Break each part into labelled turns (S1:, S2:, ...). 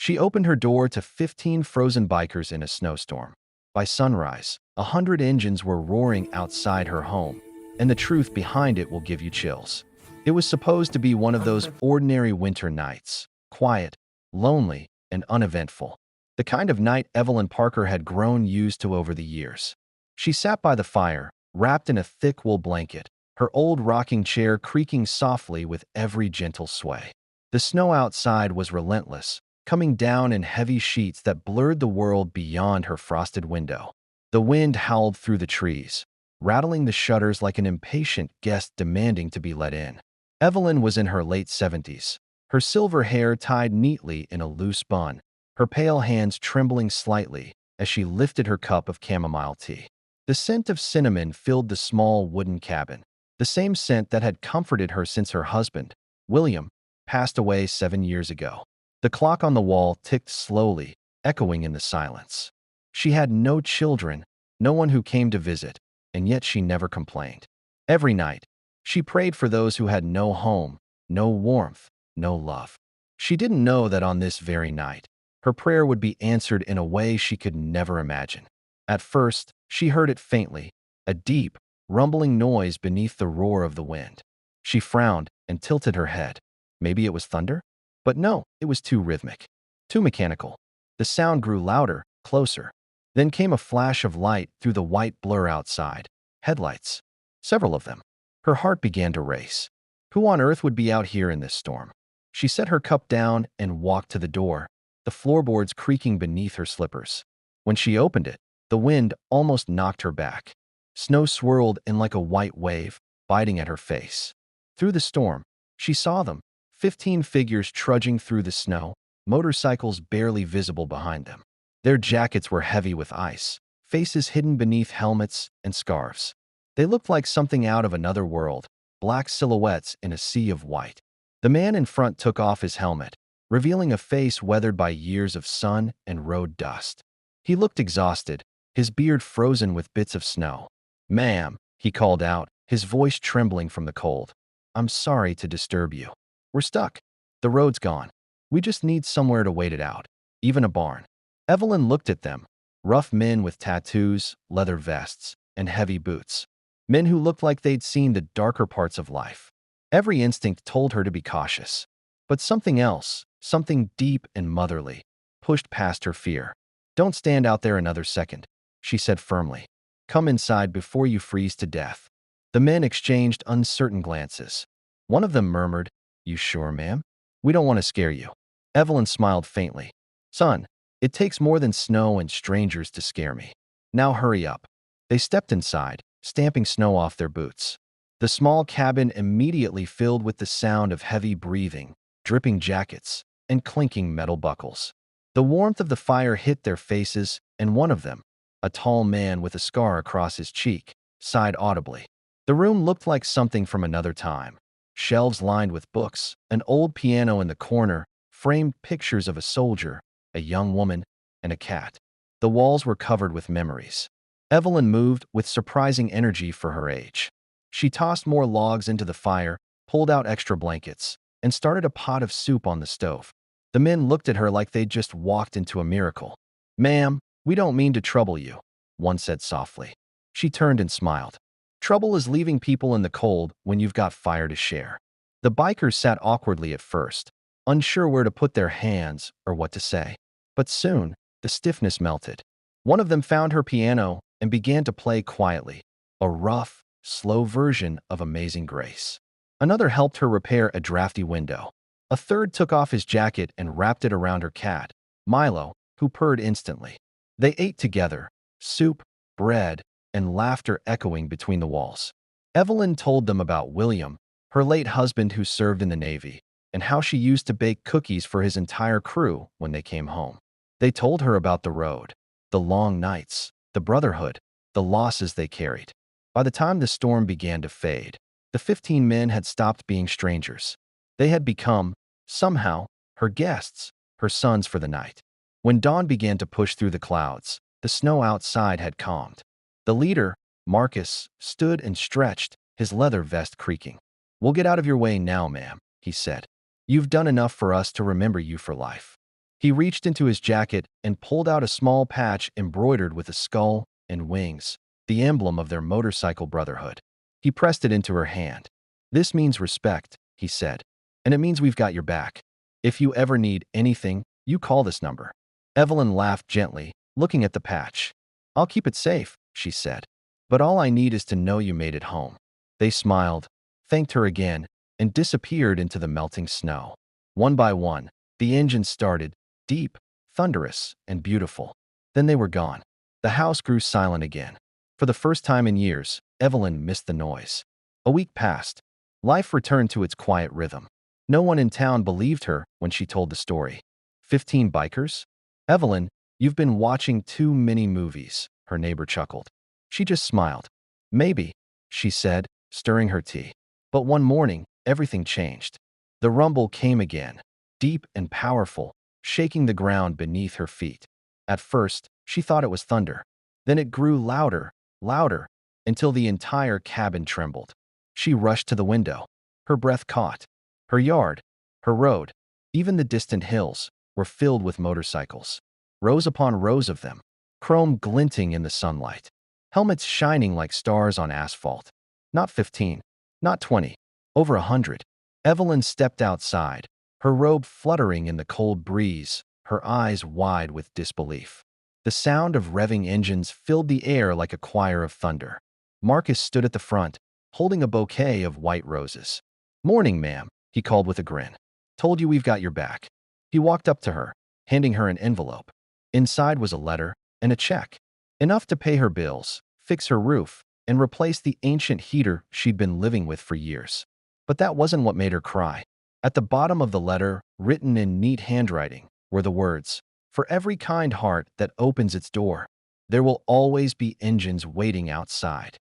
S1: She opened her door to 15 frozen bikers in a snowstorm. By sunrise, 100 engines were roaring outside her home, and the truth behind it will give you chills. It was supposed to be one of those ordinary winter nights, quiet, lonely, and uneventful. The kind of night Evelyn Parker had grown used to over the years. She sat by the fire, wrapped in a thick wool blanket, her old rocking chair creaking softly with every gentle sway. The snow outside was relentless, coming down in heavy sheets that blurred the world beyond her frosted window. The wind howled through the trees, rattling the shutters like an impatient guest demanding to be let in. Evelyn was in her late 70s, her silver hair tied neatly in a loose bun, her pale hands trembling slightly as she lifted her cup of chamomile tea. The scent of cinnamon filled the small wooden cabin, the same scent that had comforted her since her husband, William, passed away 7 years ago. The clock on the wall ticked slowly, echoing in the silence. She had no children, no one who came to visit, and yet she never complained. Every night, she prayed for those who had no home, no warmth, no love. She didn't know that on this very night, her prayer would be answered in a way she could never imagine. At first, she heard it faintly, a deep, rumbling noise beneath the roar of the wind. She frowned and tilted her head. Maybe it was thunder? But no, it was too rhythmic, too mechanical. The sound grew louder, closer. Then came a flash of light through the white blur outside. Headlights. Several of them. Her heart began to race. Who on earth would be out here in this storm? She set her cup down and walked to the door, the floorboards creaking beneath her slippers. When she opened it, the wind almost knocked her back. Snow swirled in like a white wave, biting at her face. Through the storm, she saw them, 15 figures trudging through the snow, motorcycles barely visible behind them. Their jackets were heavy with ice, faces hidden beneath helmets and scarves. They looked like something out of another world, black silhouettes in a sea of white. The man in front took off his helmet, revealing a face weathered by years of sun and road dust. He looked exhausted, his beard frozen with bits of snow. "Ma'am," he called out, his voice trembling from the cold. "I'm sorry to disturb you. We're stuck. The road's gone. We just need somewhere to wait it out, even a barn." Evelyn looked at them, rough men with tattoos, leather vests, and heavy boots. Men who looked like they'd seen the darker parts of life. Every instinct told her to be cautious. But something else, something deep and motherly, pushed past her fear. "Don't stand out there another second," she said firmly. "Come inside before you freeze to death." The men exchanged uncertain glances. One of them murmured, "You sure, ma'am? We don't want to scare you." Evelyn smiled faintly. "Son, it takes more than snow and strangers to scare me. Now hurry up." They stepped inside, stamping snow off their boots. The small cabin immediately filled with the sound of heavy breathing, dripping jackets, and clinking metal buckles. The warmth of the fire hit their faces, and one of them, a tall man with a scar across his cheek, sighed audibly. The room looked like something from another time. Shelves lined with books, an old piano in the corner, framed pictures of a soldier, a young woman, and a cat. The walls were covered with memories. Evelyn moved with surprising energy for her age. She tossed more logs into the fire, pulled out extra blankets, and started a pot of soup on the stove. The men looked at her like they'd just walked into a miracle. "Ma'am, we don't mean to trouble you," one said softly. She turned and smiled. "Trouble is leaving people in the cold when you've got fire to share." The bikers sat awkwardly at first, unsure where to put their hands or what to say. But soon, the stiffness melted. One of them found her piano and began to play quietly, a rough, slow version of Amazing Grace. Another helped her repair a drafty window. A third took off his jacket and wrapped it around her cat, Milo, who purred instantly. They ate together, soup, bread, and laughter echoing between the walls. Evelyn told them about William, her late husband who served in the Navy, and how she used to bake cookies for his entire crew when they came home. They told her about the road, the long nights, the brotherhood, the losses they carried. By the time the storm began to fade, the 15 men had stopped being strangers. They had become, somehow, her guests, her sons for the night. When dawn began to push through the clouds, the snow outside had calmed. The leader, Marcus, stood and stretched, his leather vest creaking. "We'll get out of your way now, ma'am," he said. "You've done enough for us to remember you for life." He reached into his jacket and pulled out a small patch embroidered with a skull and wings, the emblem of their motorcycle brotherhood. He pressed it into her hand. "This means respect," he said, "and it means we've got your back. If you ever need anything, you call this number." Evelyn laughed gently, looking at the patch. "I'll keep it safe," she said. "But all I need is to know you made it home." They smiled, thanked her again, and disappeared into the melting snow. One by one, the engines started, deep, thunderous, and beautiful. Then they were gone. The house grew silent again. For the first time in years, Evelyn missed the noise. A week passed. Life returned to its quiet rhythm. No one in town believed her when she told the story. 15 bikers? Evelyn, you've been watching too many movies, her neighbor chuckled. She just smiled. Maybe, she said, stirring her tea. But one morning, everything changed. The rumble came again, deep and powerful, shaking the ground beneath her feet. At first, she thought it was thunder. Then it grew louder, louder, until the entire cabin trembled. She rushed to the window. Her breath caught. Her yard, her road, even the distant hills, were filled with motorcycles. Rows upon rows of them, chrome glinting in the sunlight. Helmets shining like stars on asphalt. Not 15, not 20, over 100. Evelyn stepped outside, her robe fluttering in the cold breeze, her eyes wide with disbelief. The sound of revving engines filled the air like a choir of thunder. Marcus stood at the front, holding a bouquet of white roses. "Morning, ma'am," he called with a grin. "Told you we've got your back." He walked up to her, handing her an envelope. Inside was a letter and a check, enough to pay her bills, fix her roof, and replace the ancient heater she'd been living with for years. But that wasn't what made her cry. At the bottom of the letter, written in neat handwriting, were the words, "For every kind heart that opens its door, there will always be engines waiting outside."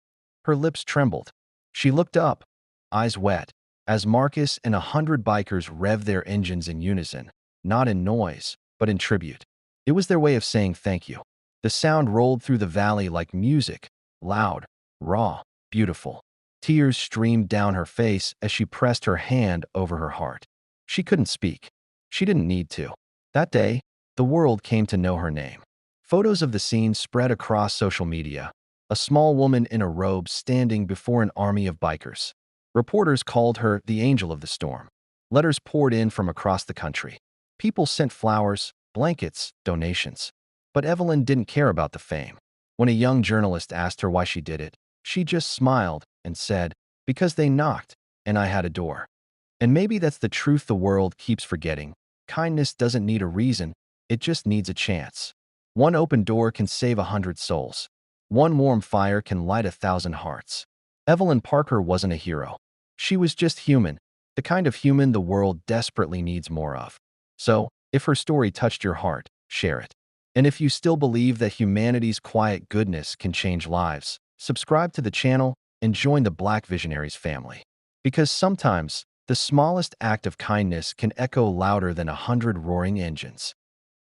S1: Her lips trembled. She looked up, eyes wet, as Marcus and 100 bikers revved their engines in unison, not in noise, but in tribute. It was their way of saying thank you. The sound rolled through the valley like music, loud, raw, beautiful. Tears streamed down her face as she pressed her hand over her heart. She couldn't speak. She didn't need to. That day, the world came to know her name. Photos of the scene spread across social media. A small woman in a robe standing before an army of bikers. Reporters called her the Angel of the Storm. Letters poured in from across the country. People sent flowers, blankets, donations. But Evelyn didn't care about the fame. When a young journalist asked her why she did it, she just smiled and said, "Because they knocked, and I had a door." And maybe that's the truth the world keeps forgetting. Kindness doesn't need a reason, it just needs a chance. One open door can save 100 souls. One warm fire can light 1,000 hearts. Evelyn Parker wasn't a hero. She was just human, the kind of human the world desperately needs more of. So, if her story touched your heart, share it. And if you still believe that humanity's quiet goodness can change lives, subscribe to the channel and join the Black Visionaries family. Because sometimes, the smallest act of kindness can echo louder than 100 roaring engines.